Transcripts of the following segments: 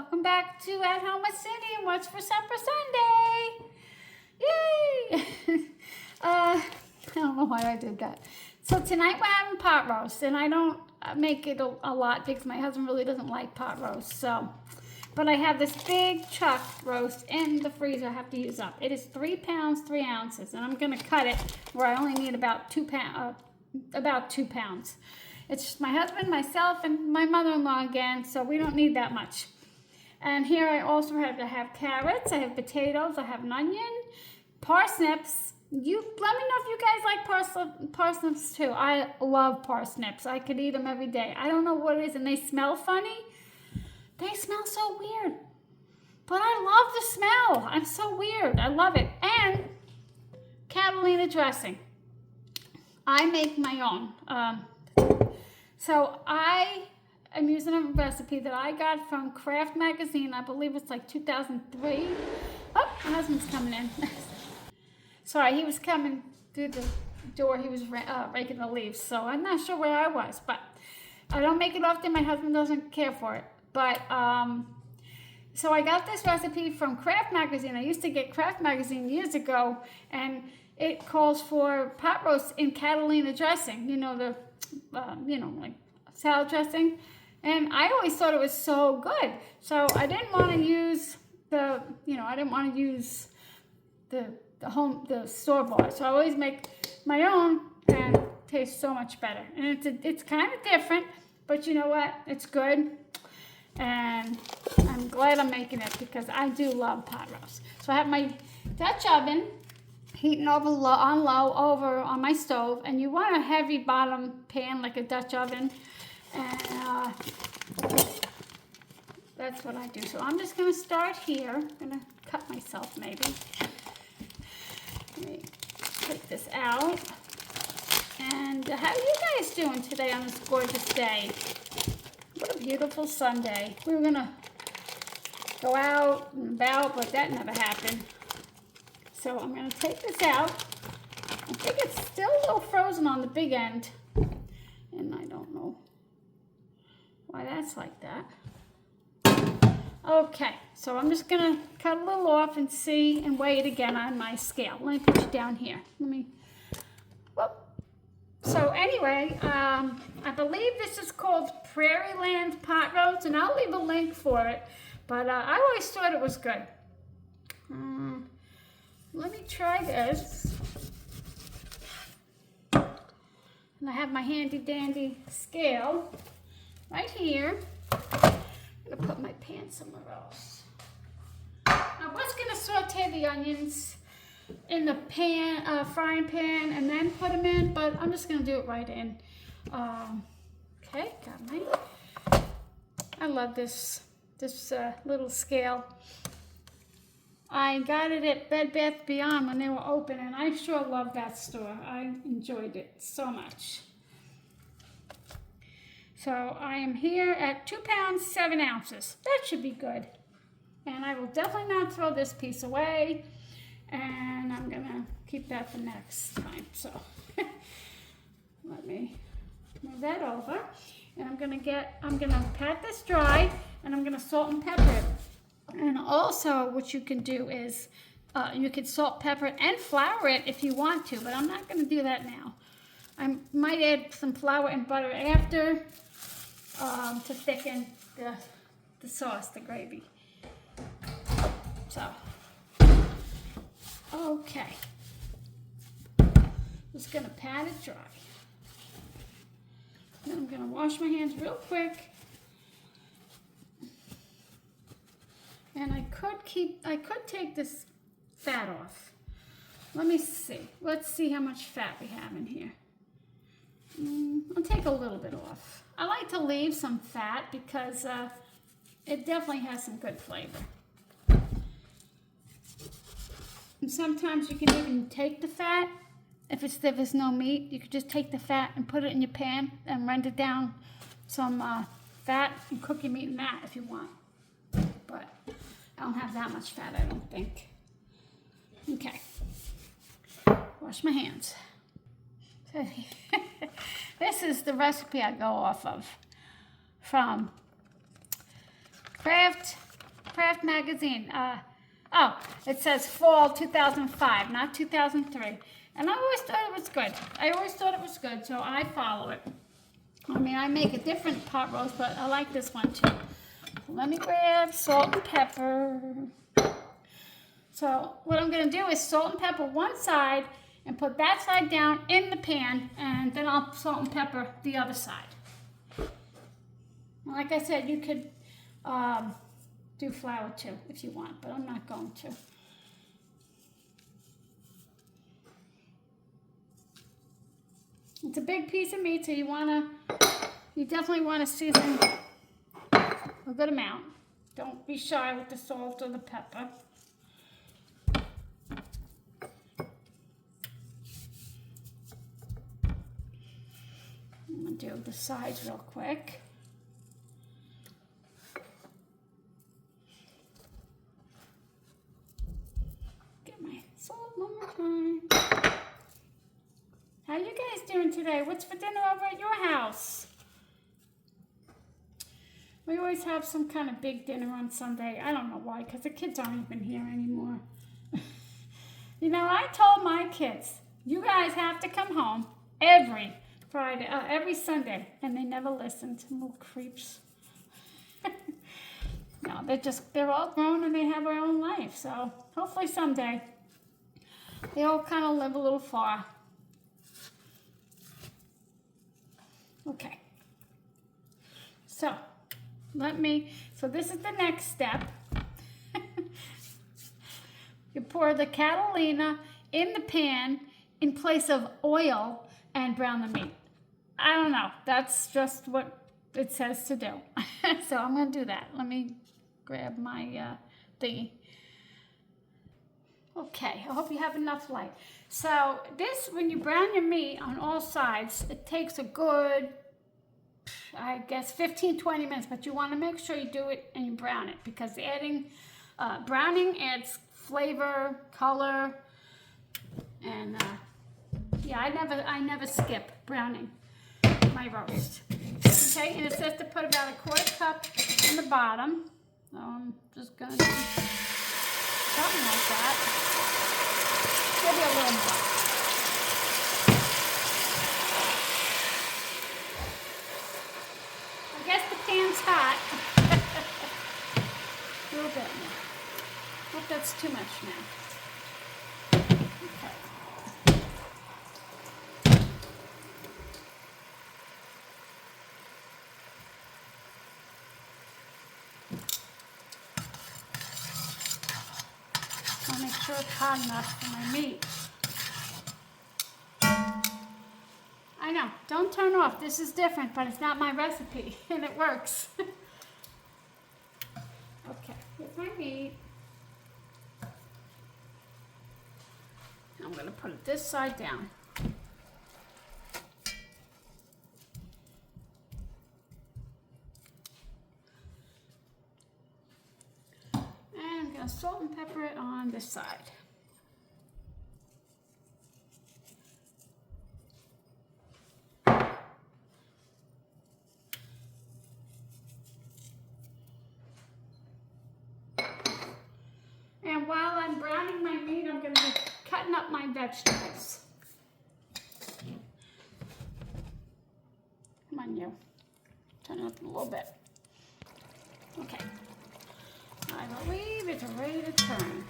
Welcome back to At Home with Cindy and What's for Supper Sunday. Yay! I don't know why I did that. So tonight we're having pot roast, and I don't make it a lot because my husband really doesn't like pot roast. But I have this big chuck roast in the freezer I have to use up. It is 3 pounds, 3 ounces, and I'm gonna cut it where I only need about 2 pounds. It's just my husband, myself, and my mother-in-law again, so we don't need that much. And here I also have to have carrots, I have potatoes, I have an onion, parsnips. Let me know if you guys like parsnips too. I love parsnips. I could eat them every day. I don't know what it is, and they smell funny. They smell so weird. But I love the smell. I'm so weird. I love it. And Catalina dressing. I make my own. So I am using a recipe that I got from Craft Magazine. I believe it's like 2003. Oh, my husband's coming in. Sorry, he was coming through the door. He was raking the leaves. So I'm not sure where I was, but I don't make it often. My husband doesn't care for it. But, so I got this recipe from Craft Magazine. I used to get Craft Magazine years ago, and it calls for pot roast in Catalina dressing. You know, like salad dressing. And I always thought it was so good. So I didn't want to use the store-bought. So I always make my own, and it tastes so much better. And it's kind of different, but you know what? It's good. And I'm glad I'm making it because I do love pot roast. So I have my Dutch oven heating over on low over on my stove, and you want a heavy bottom pan like a Dutch oven, and that's what I do. So I'm just going to start here. I'm going to cut myself maybe. Let me take this out. And how are you guys doing today on this gorgeous day? What a beautiful Sunday. We were going to go out and about, but that never happened. So I'm going to take this out. I think it's still a little frozen on the big end. And I don't know why that's like that. Okay, so I'm just going to cut a little off and see and weigh it again on my scale. Let me put you down here. Whoop. So anyway, I believe this is called Prairie Land Pot Roast, and I'll leave a link for it. But I always thought it was good. Let me try this. And I have my handy dandy scale right here. I'm gonna put my pan somewhere else. I was gonna saute the onions in the pan, frying pan, and then put them in, but I'm just gonna do it right in. Okay, got my. I love this little scale. I got it at Bed Bath Beyond when they were open, and I sure love that store. I enjoyed it so much. So I am here at 2 pounds, 7 ounces. That should be good. And I will definitely not throw this piece away. And I'm gonna keep that for next time. So let me move that over. And I'm gonna pat this dry, and I'm gonna salt and pepper it. And also what you can do is you can salt, pepper it, and flour it if you want to, but I'm not going to do that now. I might add some flour and butter after to thicken the sauce, the gravy. So, okay. Just going to pat it dry. Then I'm going to wash my hands real quick. And I could take this fat off. Let me see. Let's see how much fat we have in here. I'll take a little bit off. I like to leave some fat because it definitely has some good flavor. And sometimes you can even take the fat. If there's no meat, you could just take the fat and put it in your pan and render down some fat and cook your meat in that if you want. But I don't have that much fat, I don't think. Okay. Wash my hands. This is the recipe I go off of from Craft Craft Magazine. Oh, it says fall 2005, not 2003. And I always thought it was good. I always thought it was good, so I follow it. I mean, I make a different pot roast, but I like this one too. Let me grab salt and pepper. So what I'm going to do is salt and pepper one side and put that side down in the pan, and then I'll salt and pepper the other side. Like I said, you could do flour too if you want, but I'm not going to. It's a big piece of meat, so you definitely want to season a good amount. Don't be shy with the salt or the pepper. I'm going to do the sides real quick. Get my salt one more time. How you guys doing today? What's for dinner over at your house? We always have some kind of big dinner on Sunday. I don't know why, because the kids aren't even here anymore. You know, I told my kids, you guys have to come home every Friday, every Sunday, and they never listened. Little creeps. No, they're all grown and they have their own life. So hopefully someday they all kind of live a little far. Okay. So this is the next step. You pour the Catalina in the pan in place of oil and brown the meat. I don't know. That's just what it says to do. So I'm going to do that. Let me grab my thingy. Okay, I hope you have enough light. So this, when you brown your meat on all sides, it takes a good, I guess, 15-20 minutes, but you want to make sure you do it and you brown it, because adding browning adds flavor, color, and yeah, I never skip browning my roast. Okay, and it says to put about a 1/4 cup in the bottom. So I'm just gonna do something like that. Maybe a little more. I guess the pan's hot. A little bit more. Hope that's too much now. Okay. I'll make sure it's hot enough for my meat. I know, don't turn off. This is different, but it's not my recipe, and it works. Okay, here's my meat. I'm going to put it this side down. And I'm going to salt and pepper it on this side. And while I'm browning my meat, I'm going to be cutting up my vegetables. Come on, you. Turn it up a little bit. Okay. I believe it's ready to turn.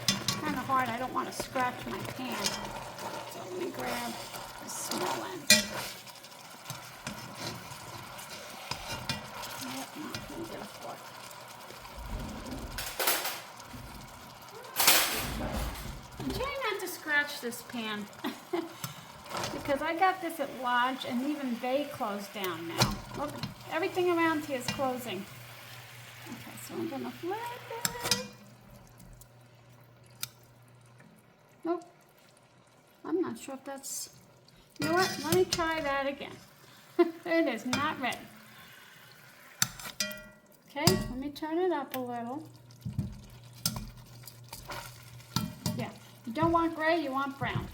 It's kind of hard. I don't want to scratch my pan. So let me grab the small end. Nope, not going to get a fork. I'm trying not to scratch this pan because I got this at Lodge and even they closed down now. Look, everything around here is closing. Okay, so I'm going to flip it. Nope. I'm not sure if that's... You know what? Let me try that again. It is not ready. Okay, let me turn it up a little. Yeah, you don't want gray, you want brown.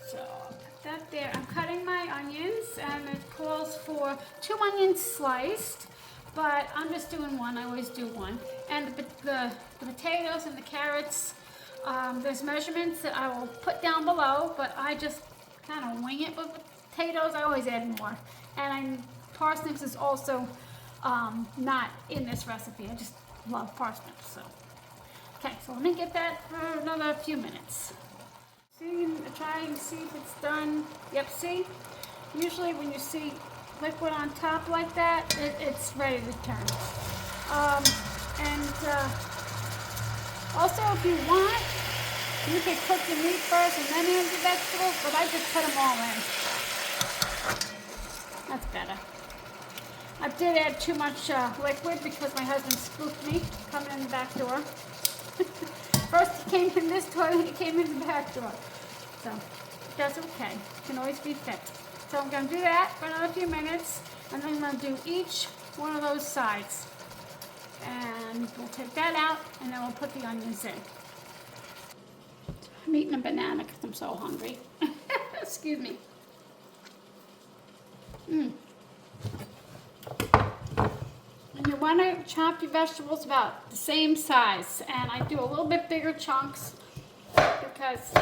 So I'll put that there. I'm cutting my onions, and it calls for 2 onions sliced, but I'm just doing one. I always do one. And the potatoes and the carrots, there's measurements that I will put down below, but I just kind of wing it with potatoes. I always add more. And parsnips is also not in this recipe. I just love parsnips. So, okay, so let me get that for another few minutes. See, try and see if it's done. Yep, see? Usually when you see liquid on top like that, it's ready to turn. Also, if you want, you can cook the meat first and then add the vegetables, but I just put them all in. That's better. I did add too much liquid because my husband spooked me coming in the back door. First he came in this door, then he came in the back door. So, that's okay. Can always be fixed. So I'm going to do that for another few minutes, and then I'm going to do each one of those sides. And we'll take that out, and then we'll put the onions in. I'm eating a banana because I'm so hungry. Excuse me. And you want to chop your vegetables about the same size. And I do a little bit bigger chunks because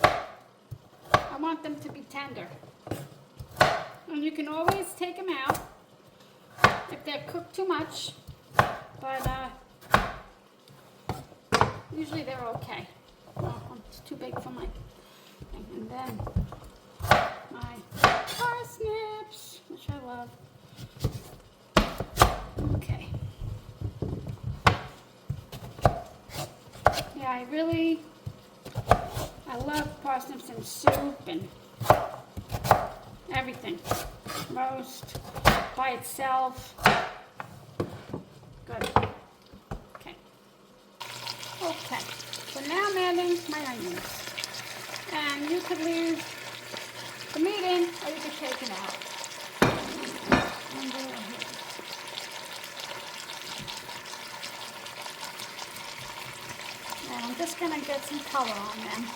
I want them to be tender. And you can always take them out if they're cooked too much. But usually they're okay. Oh, it's too big for my thing. And then my parsnips, which I love. Okay. Yeah, I love parsnips in soup and everything. Roast, by itself. Good. Okay. Okay. So now I'm adding my onions. And you could leave the meat in or you could take it out. And go ahead. And I'm just going to get some color on them.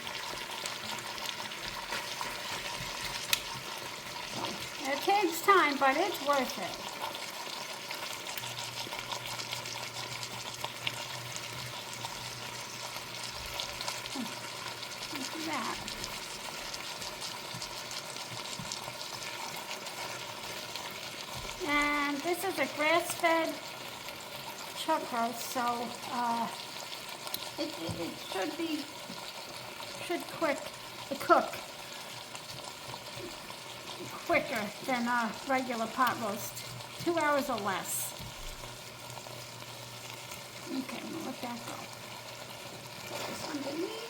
So, it takes time, but it's worth it. That. And this is a grass-fed chuck roast, so it should cook quicker than a regular pot roast, 2 hours or less. Okay, I'm gonna let that go. Put this underneath.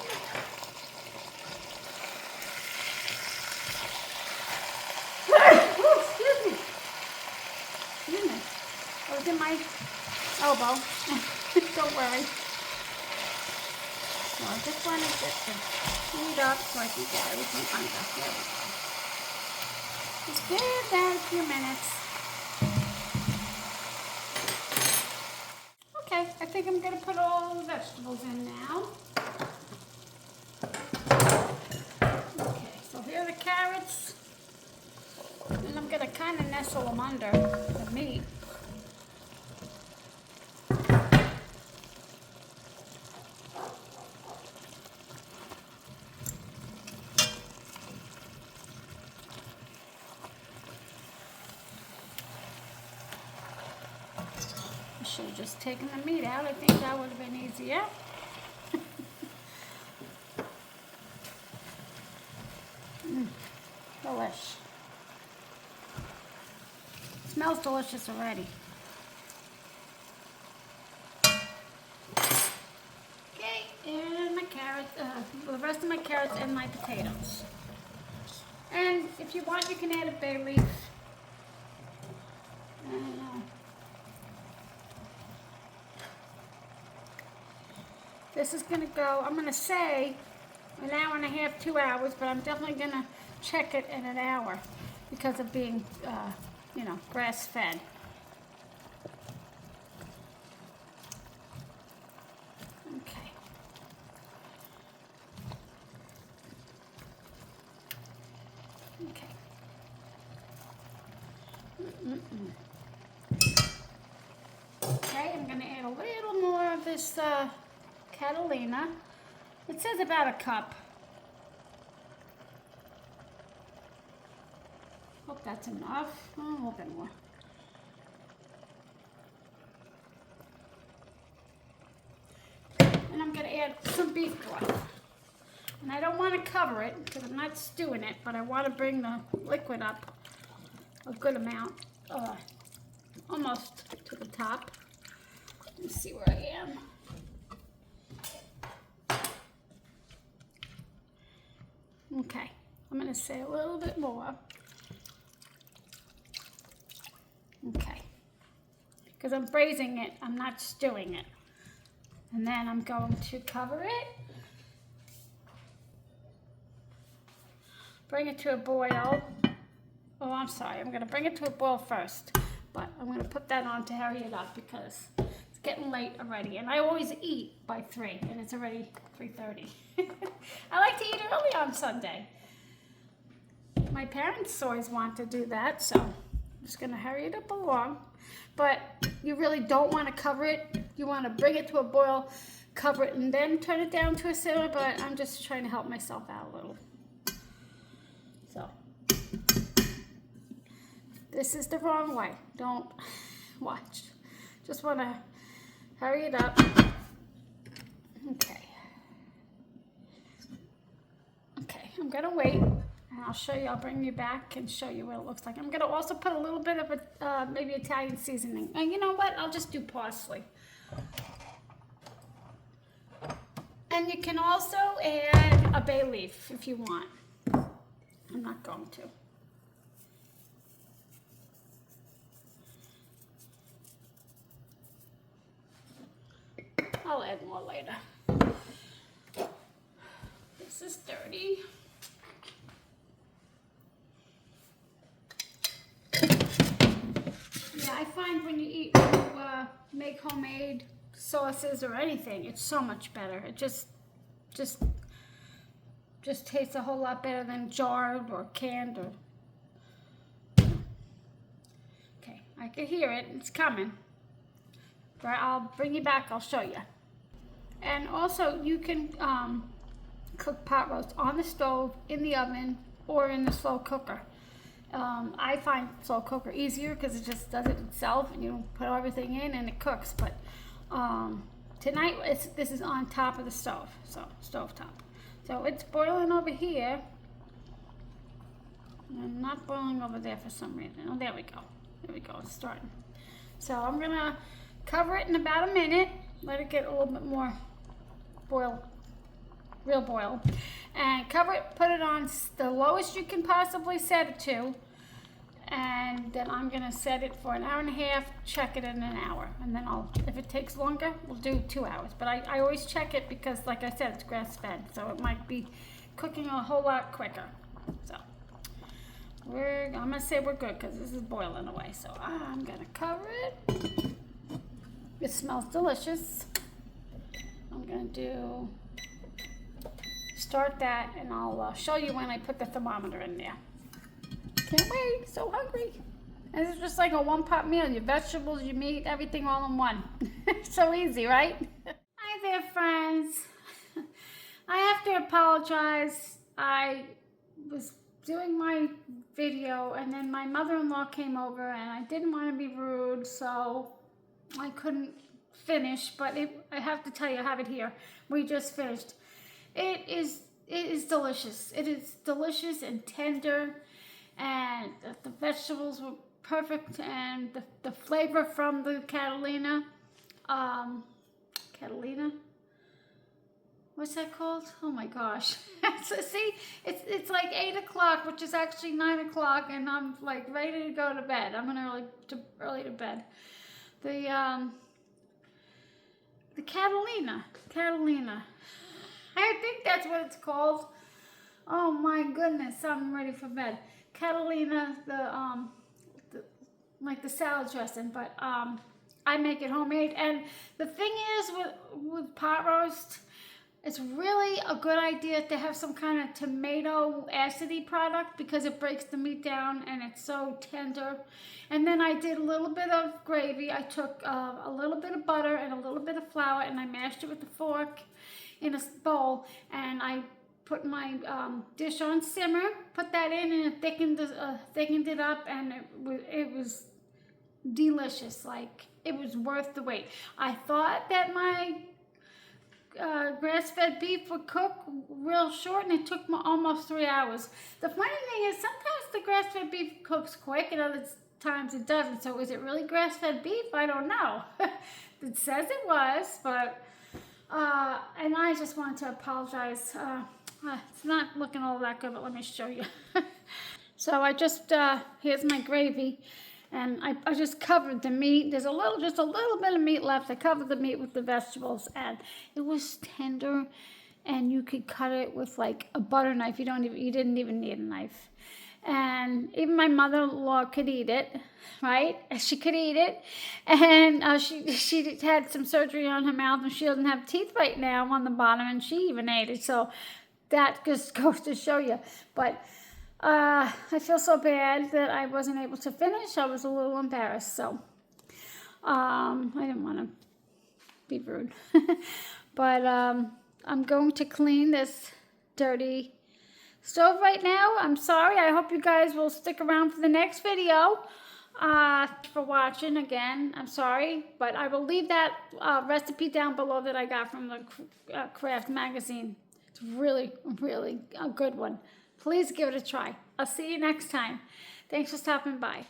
It was in my elbow. Don't worry. So I just want to get the heat up so I can get everything under. There we go. Just give that a few minutes. Okay, I think I'm going to put all the vegetables in now. Okay, so here are the carrots. And I'm going to kind of nestle them under the meat. I should have just taken the meat out. I think that would have been easier. Delish. Smells delicious already. Okay, and my carrots, the rest of my carrots and my potatoes. And if you want, you can add a bay leaf. This is going to go, I'm going to say an hour and a half, 2 hours, but I'm definitely going to check it in an hour because of being, you know, grass-fed. Okay. Okay. Catalina. It says about a cup. Hope that's enough. Oh, a little bit more. And I'm going to add some beef broth. And I don't want to cover it because I'm not stewing it, but I want to bring the liquid up a good amount, almost to the top. Let me see where I am. Okay, I'm going to say a little bit more. Okay, because I'm braising it, I'm not stewing it. And then I'm going to cover it. Bring it to a boil. Oh, I'm sorry, I'm going to bring it to a boil first. But I'm going to put that on to hurry it up because it's getting late already. And I always eat by 3, and it's already 3:30. I like to eat early on Sunday. My parents always want to do that, so I'm just going to hurry it up along. But you really don't want to cover it. You want to bring it to a boil, cover it, and then turn it down to a simmer, but I'm just trying to help myself out a little. So, this is the wrong way. Don't watch. Just want to hurry it up. Okay. Okay, I'm going to wait. And I'll show you, I'll bring you back and show you what it looks like. I'm going to also put a little bit of a, maybe Italian seasoning. And you know what? I'll just do parsley. And you can also add a bay leaf if you want. I'm not going to. I'll add more later. This is dirty. Yeah, I find when you make homemade sauces or anything, it's so much better. It just tastes a whole lot better than jarred or canned or. Okay, I can hear it. It's coming. But I'll bring you back. I'll show you. And also, you can cook pot roast on the stove, in the oven, or in the slow cooker. I find slow cooker easier because it just does it itself, and you put everything in and it cooks. But tonight, this is on top of the stove, so stove top. So it's boiling over here, and not boiling over there for some reason. Oh, there we go. There we go. It's starting. So I'm gonna cover it in about a minute. Let it get a little bit more boil, real boil, and cover it. Put it on the lowest you can possibly set it to, and then I'm gonna set it for an hour and a half. Check it in an hour, and then if it takes longer, we'll do 2 hours. But I always check it because, like I said, it's grass fed, so it might be cooking a whole lot quicker. So I'm gonna say we're good because this is boiling away. So I'm gonna cover it. It smells delicious. I'm gonna start that, and I'll show you when I put the thermometer in there. Can't wait, so hungry. And it's just like a one-pot meal. Your vegetables, your meat, everything all in one. So easy, right? Hi there, friends. I have to apologize. I was doing my video, and then my mother-in-law came over, and I didn't want to be rude, so I couldn't finish. But I have to tell you, I have it here. We just finished. It is delicious. It is delicious and tender, and the vegetables were perfect, and the flavor from the Catalina, what's that called? Oh my gosh. So see, it's like 8 o'clock, which is actually 9 o'clock, and I'm like ready to go to bed. I'm early to bed. The Catalina. I think that's what it's called. Oh my goodness, I'm ready for bed. Catalina, like the salad dressing, but I make it homemade. And the thing is with pot roast, It's really a good idea to have some kind of tomato acidy product because it breaks the meat down and it's so tender. And then I did a little bit of gravy. I took a little bit of butter and a little bit of flour and I mashed it with a fork in a bowl, and I put my dish on simmer, put that in, and it thickened it up, and it was delicious. Like, it was worth the wait. I thought that my grass-fed beef would cook real short, and it took almost 3 hours. The funny thing is, sometimes the grass-fed beef cooks quick, and other times it doesn't. So is it really grass-fed beef? I don't know. It says it was, but and I just wanted to apologize. It's not looking all that good, but let me show you. So I just here's my gravy. And I just covered the meat. There's just a little bit of meat left. I covered the meat with the vegetables, and it was tender. And you could cut it with like a butter knife. You didn't even need a knife. And even my mother-in-law could eat it, right? She could eat it. And she had some surgery on her mouth, and she doesn't have teeth right now on the bottom, and she even ate it. So that just goes to show you. But I feel so bad that I wasn't able to finish. I was a little embarrassed, so I didn't want to be rude. But I'm going to clean this dirty stove right now. I'm sorry. I hope you guys will stick around for the next video. For watching again. I'm sorry, but I will leave that recipe down below that I got from the Craft magazine. It's really, really a good one. Please give it a try. I'll see you next time. Thanks for stopping by.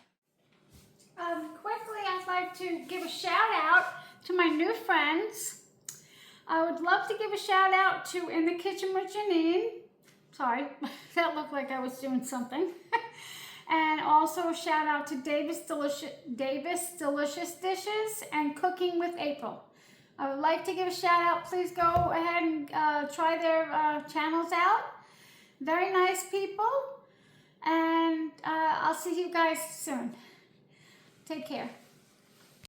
Quickly, I'd like to give a shout out to my new friends. I would love to give a shout out to In the Kitchen with Janine. Sorry, that looked like I was doing something. And also a shout out to Davis Delicious Dishes and Cooking with April. I would like to give a shout out. Please go ahead and try their channels out. Very nice people, and I'll see you guys soon. Take care.